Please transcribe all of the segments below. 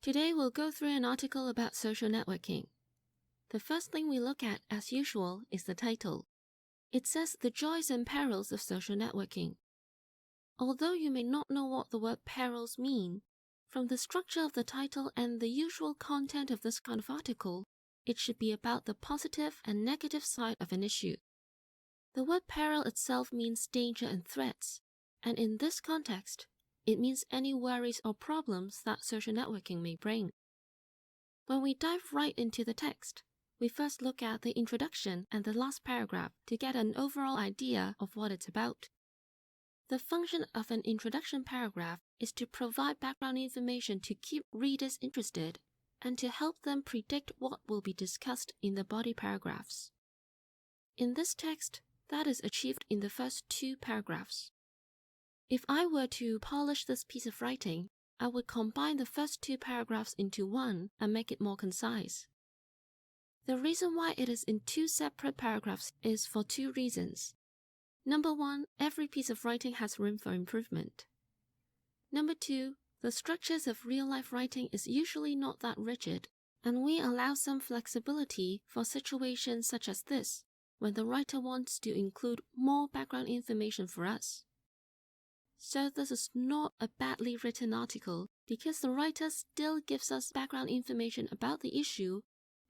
Today we'll go through an article about social networking. The first thing we look at, as usual, is the title. It says the joys and perils of social networking. Although you may not know what the word perils mean, from the structure of the title and the usual content of this kind of article, it should be about the positive and negative side of an issue. The word peril itself means danger and threats, and in this context, it means any worries or problems that social networking may bring. When we dive right into the text, we first look at the introduction and the last paragraph to get an overall idea of what it's about. The function of an introduction paragraph is to provide background information to keep readers interested and to help them predict what will be discussed in the body paragraphs. In this text, that is achieved in the first two paragraphs. If I were to polish this piece of writing, I would combine the first two paragraphs into one and make it more concise. The reason why it is in two separate paragraphs is for two reasons. Number one, every piece of writing has room for improvement. Number two, the structures of real-life writing is usually not that rigid, and we allow some flexibility for situations such as this, when the writer wants to include more background information for us. So this is not a badly written article because the writer still gives us background information about the issue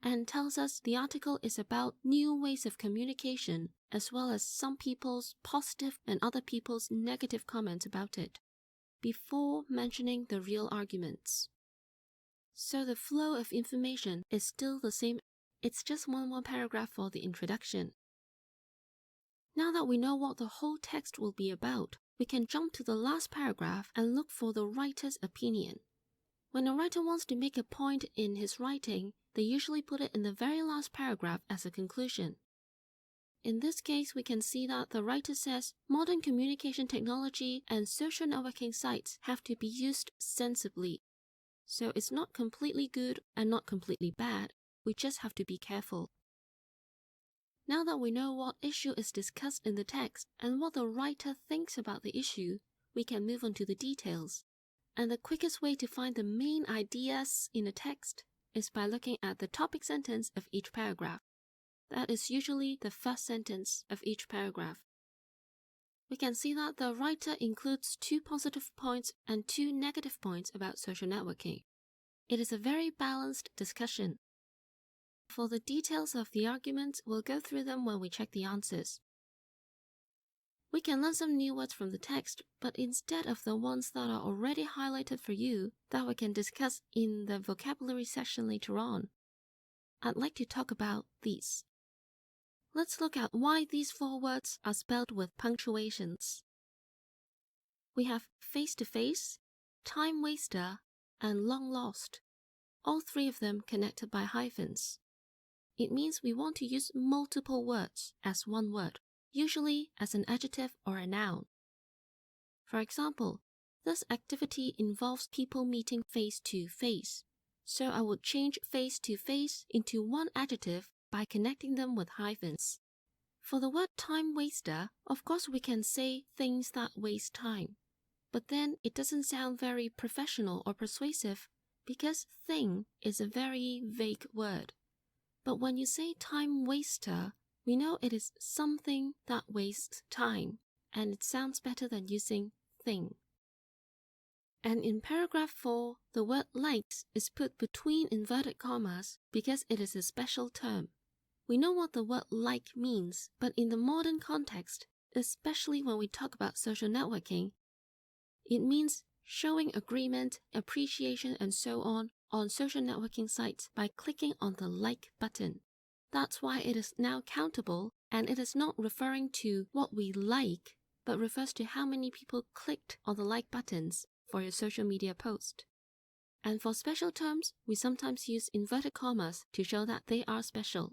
and tells us the article is about new ways of communication as well as some people's positive and other people's negative comments about it, before mentioning the real arguments. So the flow of information is still the same, it's just one more paragraph for the introduction. Now that we know what the whole text will be about, we can jump to the last paragraph and look for the writer's opinion. When a writer wants to make a point in his writing, they usually put it in the very last paragraph as a conclusion. In this case, we can see that the writer says modern communication technology and social networking sites have to be used sensibly. So it's not completely good and not completely bad, we just have to be careful. Now that we know what issue is discussed in the text and what the writer thinks about the issue, we can move on to the details. And the quickest way to find the main ideas in a text is by looking at the topic sentence of each paragraph. That is usually the first sentence of each paragraph. We can see that the writer includes 2 positive points and 2 negative points about social networking. It is a very balanced discussion. For the details of the arguments, we'll go through them when we check the answers. We can learn some new words from the text, but instead of the ones that are already highlighted for you that we can discuss in the vocabulary section later on, I'd like to talk about these. Let's look at why these 4 words are spelled with punctuations. We have face-to-face, time waster, and long lost, all 3 of them connected by hyphens. It means we want to use multiple words as one word, usually as an adjective or a noun. For example, this activity involves people meeting face to face, so I would change face to face into one adjective by connecting them with hyphens. For the word time waster, of course we can say things that waste time, but then it doesn't sound very professional or persuasive because thing is a very vague word. But when you say time waster, we know it is something that wastes time, and it sounds better than using thing. And in paragraph 4, the word likes is put between inverted commas because it is a special term. We know what the word like means, but in the modern context, especially when we talk about social networking, it means showing agreement, appreciation, and so on social networking sites by clicking on the like button. That's why it is now countable, and it is not referring to what we like, but refers to how many people clicked on the like buttons for your social media post. And for special terms, we sometimes use inverted commas to show that they are special.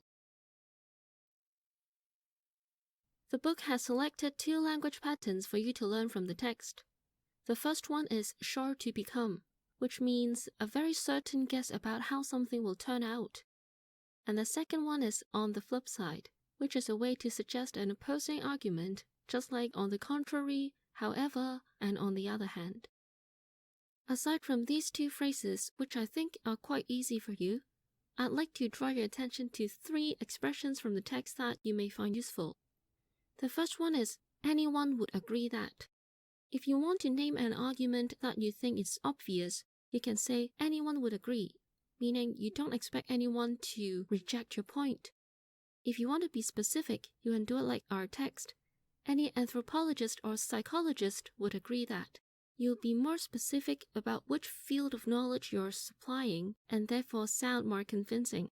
The book has selected 2 language patterns for you to learn from the text. The first one is sure to become, which means a very certain guess about how something will turn out. And the second one is on the flip side, which is a way to suggest an opposing argument, just like on the contrary, however, and on the other hand. Aside from these two phrases, which I think are quite easy for you, I'd like to draw your attention to 3 expressions from the text that you may find useful. The first one is, anyone would agree that. If you want to name an argument that you think is obvious, you can say anyone would agree, meaning you don't expect anyone to reject your point. If you want to be specific, you can do it like our text. Any anthropologist or psychologist would agree that. You'll be more specific about which field of knowledge you're supplying and therefore sound more convincing.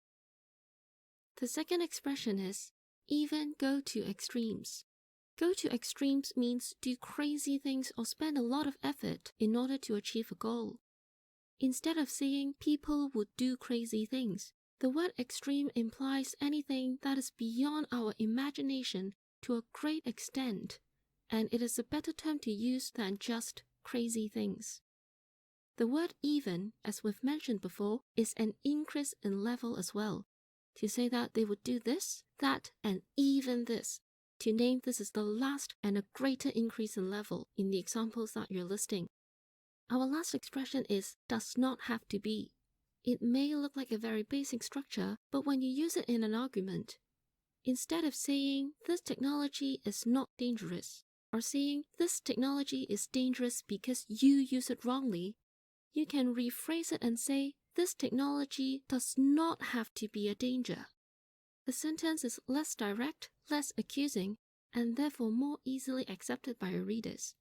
The second expression is, even go to extremes. Go to extremes means do crazy things or spend a lot of effort in order to achieve a goal. Instead of saying people would do crazy things, the word extreme implies anything that is beyond our imagination to a great extent, and it is a better term to use than just crazy things. The word even, as we've mentioned before, is an increase in level as well. To say that they would do this, that, and even this. To name this is the last and a greater increase in level in the examples that you're listing. Our last expression is does not have to be. It may look like a very basic structure, but when you use it in an argument, instead of saying this technology is not dangerous, or saying this technology is dangerous because you use it wrongly, you can rephrase it and say this technology does not have to be a danger. The sentence is less direct, less accusing, and therefore more easily accepted by your readers.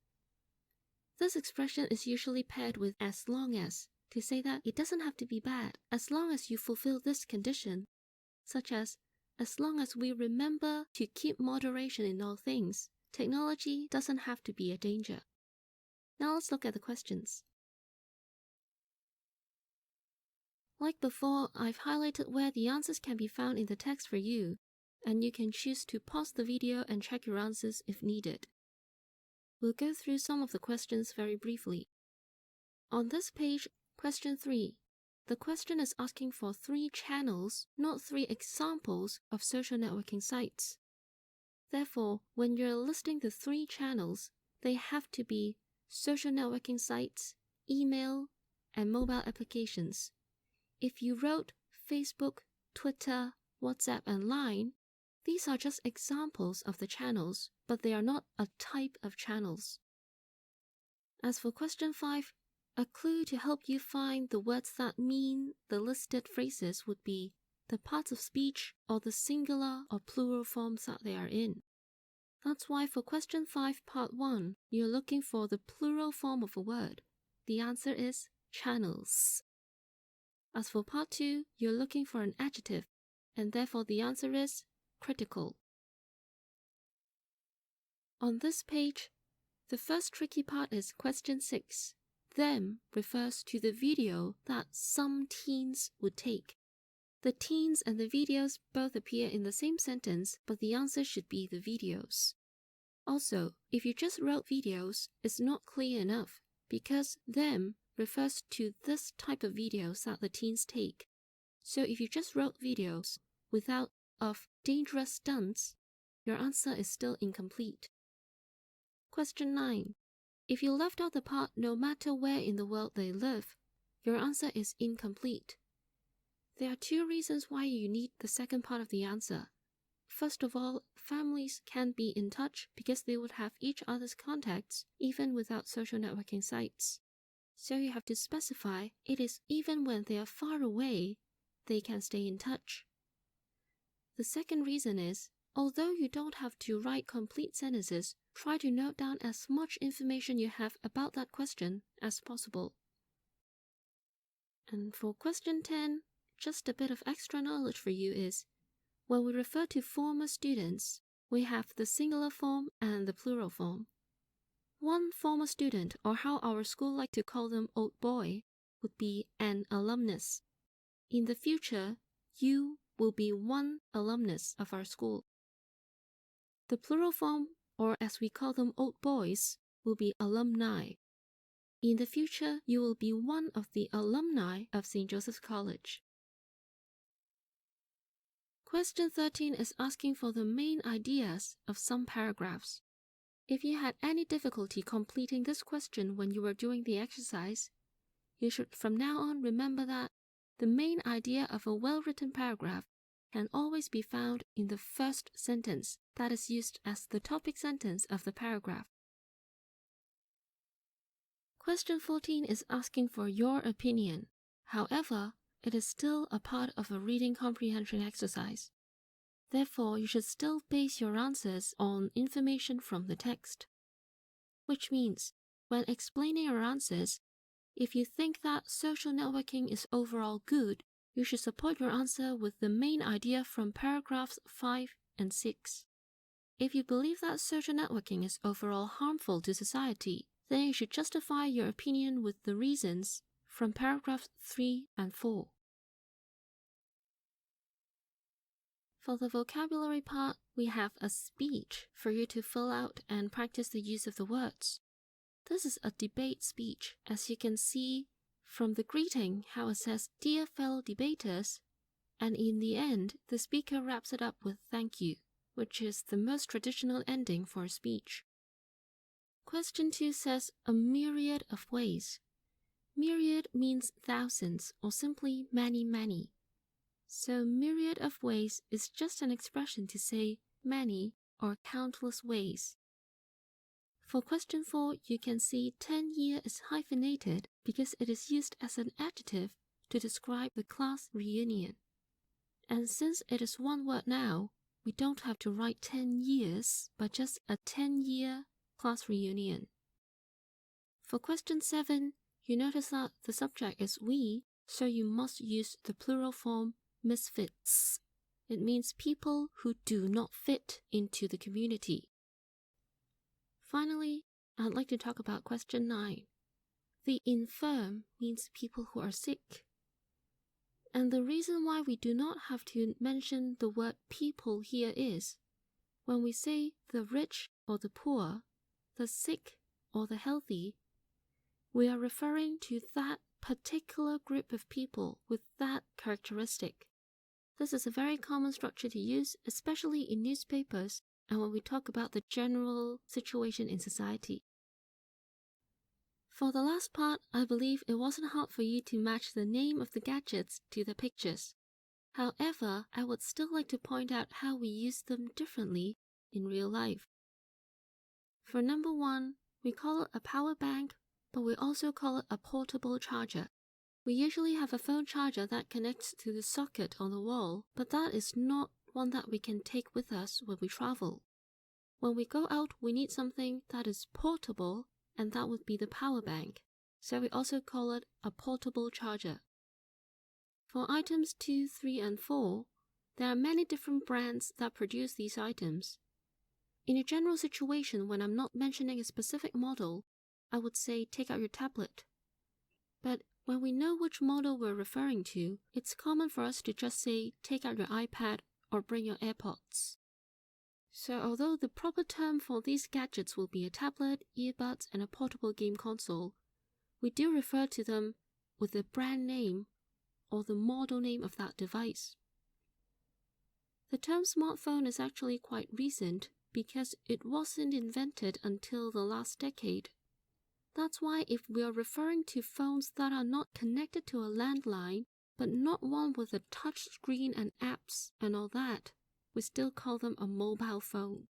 This expression is usually paired with as long as, to say that it doesn't have to be bad as long as you fulfill this condition, such as long as we remember to keep moderation in all things, technology doesn't have to be a danger. Now let's look at the questions. Like before, I've highlighted where the answers can be found in the text for you, and you can choose to pause the video and check your answers if needed. We'll go through some of the questions very briefly. On this page, question 3. The question is asking for 3 channels, not 3 examples of social networking sites. Therefore, when you're listing the 3 channels, they have to be social networking sites, email, and mobile applications. If you wrote Facebook, Twitter, WhatsApp, and Line, these are just examples of the channels, but they are not a type of channels. As for question 5, a clue to help you find the words that mean the listed phrases would be the parts of speech or the singular or plural forms that they are in. That's why for question 5, part 1, you're looking for the plural form of a word. The answer is channels. As for part 2, you're looking for an adjective, and therefore the answer is critical. On this page, the first tricky part is question 6. Them refers to the video that some teens would take. The teens and the videos both appear in the same sentence, but the answer should be the videos. Also, if you just wrote videos, it's not clear enough, because them refers to this type of videos that the teens take. So if you just wrote videos without of dangerous stunts, your answer is still incomplete. Question 9. If you left out the part no matter where in the world they live, your answer is incomplete. There are 2 reasons why you need the second part of the answer. First of all, families can be in touch because they would have each other's contacts even without social networking sites. So you have to specify it is even when they are far away, they can stay in touch. The second reason is, although you don't have to write complete sentences, try to note down as much information you have about that question as possible. And for question 10, just a bit of extra knowledge for you is, when we refer to former students, we have the singular form and the plural form. One former student, or how our school like to call them old boy, would be an alumnus. In the future, you will be one alumnus of our school. The plural form, or as we call them old boys, will be alumni. In the future, you will be one of the alumni of St. Joseph's College. Question 13 is asking for the main ideas of some paragraphs. If you had any difficulty completing this question when you were doing the exercise, you should from now on remember that the main idea of a well-written paragraph can always be found in the first sentence that is used as the topic sentence of the paragraph. Question 14 is asking for your opinion. However, it is still a part of a reading comprehension exercise. Therefore, you should still base your answers on information from the text. Which means, when explaining your answers, if you think that social networking is overall good, you should support your answer with the main idea from paragraphs 5 and 6. If you believe that social networking is overall harmful to society, then you should justify your opinion with the reasons from paragraphs 3 and 4. For the vocabulary part, we have a speech for you to fill out and practice the use of the words. This is a debate speech, as you can see from the greeting how it says, "Dear fellow debaters," and in the end, the speaker wraps it up with "thank you," which is the most traditional ending for a speech. Question 2 says, "a myriad of ways." Myriad means thousands or simply many. So myriad of ways is just an expression to say many or countless ways. For question 4, you can see 10-year is hyphenated because it is used as an adjective to describe the class reunion. And since it is one word now, we don't have to write 10 years, but just a 10-year class reunion. For question 7, you notice that the subject is we, so you must use the plural form misfits. It means people who do not fit into the community. Finally, I'd like to talk about question 9. The infirm means people who are sick. And the reason why we do not have to mention the word people here is, when we say the rich or the poor, the sick or the healthy, we are referring to that particular group of people with that characteristic. This is a very common structure to use, especially in newspapers and when we talk about the general situation in society. For the last part, I believe it wasn't hard for you to match the name of the gadgets to the pictures. However, I would still like to point out how we use them differently in real life. For number 1, we call it a power bank, but we also call it a portable charger. We usually have a phone charger that connects to the socket on the wall, but that is not one that we can take with us when we travel. When we go out, we need something that is portable, and that would be the power bank. So we also call it a portable charger. For items 2, 3, and 4, there are many different brands that produce these items. In a general situation, when I'm not mentioning a specific model, I would say take out your tablet. But when we know which model we're referring to, it's common for us to just say take out your iPad or bring your AirPods. So although the proper term for these gadgets will be a tablet, earbuds, and a portable game console, we do refer to them with the brand name or the model name of that device. The term smartphone is actually quite recent because it wasn't invented until the last decade. That's why if we are referring to phones that are not connected to a landline, but not one with a touch screen and apps and all that, we still call them a mobile phone.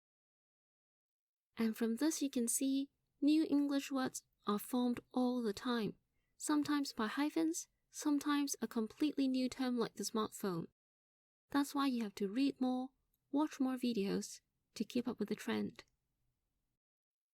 And from this you can see, new English words are formed all the time, sometimes by hyphens, sometimes a completely new term like the smartphone. That's why you have to read more, watch more videos to keep up with the trend.